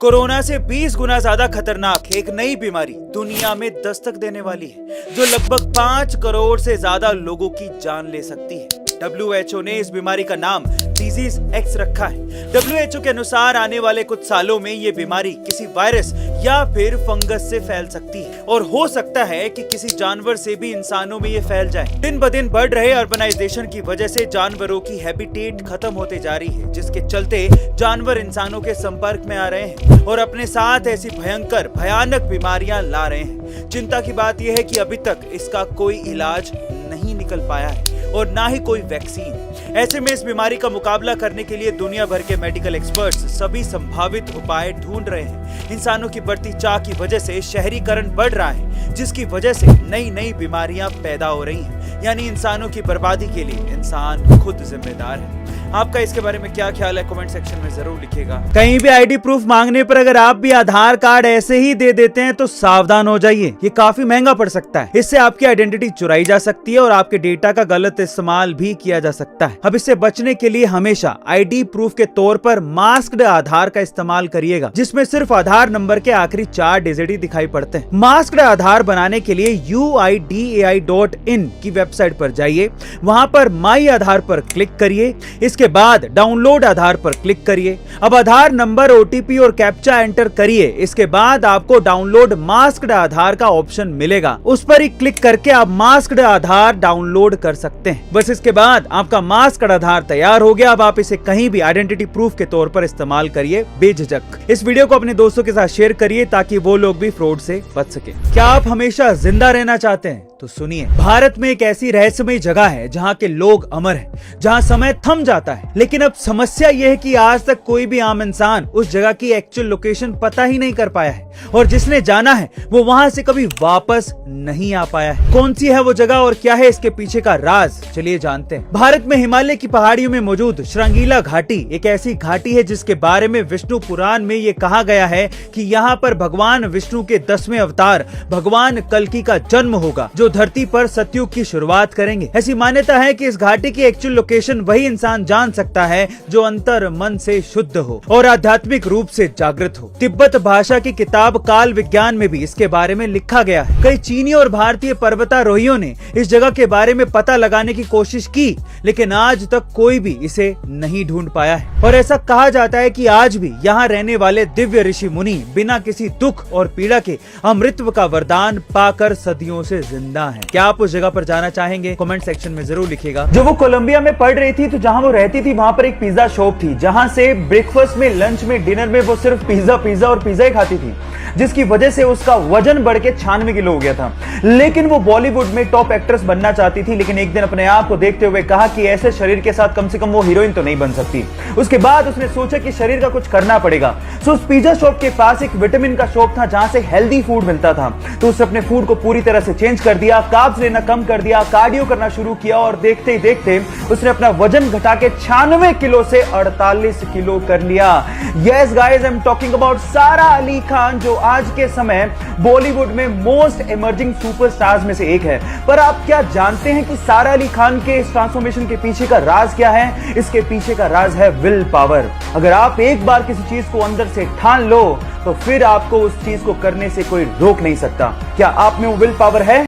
Corona से 20 गुना ज्यादा खतरनाक एक नई बीमारी दुनिया में दस्तक देने वाली है, जो लगभग 5 करोड़ से ज्यादा लोगों की जान ले सकती है। WHO ने इस बीमारी का नाम डिजीज एक्स रखा है। WHO के अनुसार आने वाले कुछ सालों में ये बीमारी किसी वायरस या फिर फंगस से फैल सकती है और हो सकता है कि किसी जानवर से भी इंसानों में ये फैल जाए। दिन ब दिन बढ़ रहे अर्बनाइजेशन की वजह से जानवरों की हैबिटेट खत्म होते जा रही है, जिसके चलते जानवर इंसानों के संपर्क में आ रहे हैं और अपने साथ ऐसी भयानक बीमारियां ला रहे हैं। चिंता की बात यह है कि अभी तक इसका कोई इलाज नहीं निकल पाया है और ना ही कोई वैक्सीन। ऐसे में इस बीमारी का मुकाबला करने के लिए दुनिया भर के मेडिकल एक्सपर्ट्स सभी संभावित उपाय ढूंढ रहे हैं। इंसानों की बढ़ती चाह की वजह से शहरीकरण बढ़ रहा है, जिसकी वजह से नई नई बीमारियां पैदा हो रही हैं। यानी इंसानों की बर्बादी के लिए इंसान खुद जिम्मेदार है। आपका इसके बारे में क्या ख्याल है, कमेंट सेक्शन में जरूर लिखिएगा। कहीं भी आईडी प्रूफ मांगने पर अगर आप भी आधार कार्ड ऐसे ही दे देते हैं तो सावधान हो जाइए, ये काफी महंगा पड़ सकता है। इससे आपकी आइडेंटिटी चुराई जा सकती है और आपके डेटा का गलत इस्तेमाल भी किया जा सकता है। अब इससे बचने के लिए हमेशा आईडी प्रूफ के तौर पर मास्क्ड आधार का इस्तेमाल करिएगा, जिसमें सिर्फ आधार नंबर के आखिरी 4 डिजिट ही दिखाई पड़ते हैं। मास्क्ड आधार बनाने के लिए UIDAI.in की वेबसाइट पर जाइए, वहां पर माई आधार पर क्लिक करिए, इसके बाद डाउनलोड आधार पर क्लिक करिए। अब आधार नंबर, OTP और कैप्चा एंटर करिए। इसके बाद आपको डाउनलोड मास्क्ड आधार का ऑप्शन मिलेगा, उस पर ही क्लिक करके आप मास्क्ड आधार डाउनलोड कर सकते हैं। बस इसके बाद आपका मास्क्ड आधार तैयार हो गया। अब आप इसे कहीं भी आइडेंटिटी प्रूफ के तौर पर इस्तेमाल करिए बेझिझक। इस वीडियो को अपने दोस्तों के साथ शेयर करिए ताकि वो लोग भी फ्रॉड से बच सके। क्या आप हमेशा जिंदा रहना चाहते हैं? तो सुनिए, भारत में एक ऐसी रहस्यमयी जगह है जहाँ के लोग अमर हैं, जहाँ समय थम जाता है। लेकिन अब समस्या यह है कि आज तक कोई भी आम इंसान उस जगह की एक्चुअल लोकेशन पता ही नहीं कर पाया है और जिसने जाना है वो वहां से कभी वापस नहीं आ पाया है। कौन सी है वो जगह और क्या है इसके पीछे का राज, चलिए जानते हैं। भारत में हिमालय की पहाड़ियों में मौजूद श्रृंगीला घाटी एक ऐसी घाटी है जिसके बारे में विष्णु पुराण में ये कहा गया है कि यहाँ पर भगवान विष्णु के 10वें अवतार भगवान कल्कि का जन्म होगा, जो धरती पर सतयुग की शुरुआत करेंगे। ऐसी मान्यता है कि इस घाटी की एक्चुअल लोकेशन वही इंसान जान सकता है जो अंतर मन से शुद्ध हो और आध्यात्मिक रूप से जागृत हो। तिब्बत भाषा की किताब काल विज्ञान में भी इसके बारे में लिखा गया है। कई चीनी और भारतीय पर्वतारोहियों ने इस जगह के बारे में पता लगाने की कोशिश की, लेकिन आज तक कोई भी इसे नहीं ढूंढ पाया है। और ऐसा कहा जाता है कि आज भी यहाँ रहने वाले दिव्य ऋषि मुनि बिना किसी दुख और पीड़ा के अमृतत्व का वरदान पाकर सदियों से जिंदा है। क्या आप उस जगह पर जाना चाहेंगे? कमेंट सेक्शन में जरूर लिखिएगा। जब वो कोलंबिया में पढ़ रही थी तो जहां वो रहती थी वहां पर एक पिज्जा शॉप थी, जहां से ब्रेकफास्ट में, लंच में, डिनर में वो सिर्फ पिज्जा और पिज्जा ही खाती थी, जिसकी वजह से उसका वजन बढ़ के 96 किलो हो गया था। लेकिन वो बॉलीवुड में टॉप एक्ट्रेस बनना चाहती थी, लेकिन एक दिन अपने आप को देखते हुए कहा कि ऐसे शरीर के साथ कम से कम वो हीरोइन तो नहीं बन सकती। उसके बाद उसने सोचा कि शरीर का कुछ करना पड़ेगा। सो उस पिज्जा शॉप के पास एक विटामिन का शॉप था जहां से हेल्दी फूड मिलता था, तो उसने अपने फूड को पूरी तरह से चेंज कर दिया, कार्ब्स लेना कम कर दिया, कार्डियो करना शुरू किया और देखते ही देखते उसने अपना वजन घटा के 96 किलो से 48 किलो कर लिया। Yes guys, I am talking about सारा अली खान, जो आज के समय बॉलीवुड में मोस्ट इमर्जिंग सुपरस्टार्स में से एक है। पर आप क्या जानते हैं कि सारा अली खान के इस ट्रांसफॉर्मेशन के पीछे का राज क्या है? इसके पीछे का राज है विल पावर। अगर आप एक बार किसी चीज को अंदर से ठान लो तो फिर आपको उस चीज को करने से कोई रोक नहीं सकता। क्या आप में वो विल पावर है?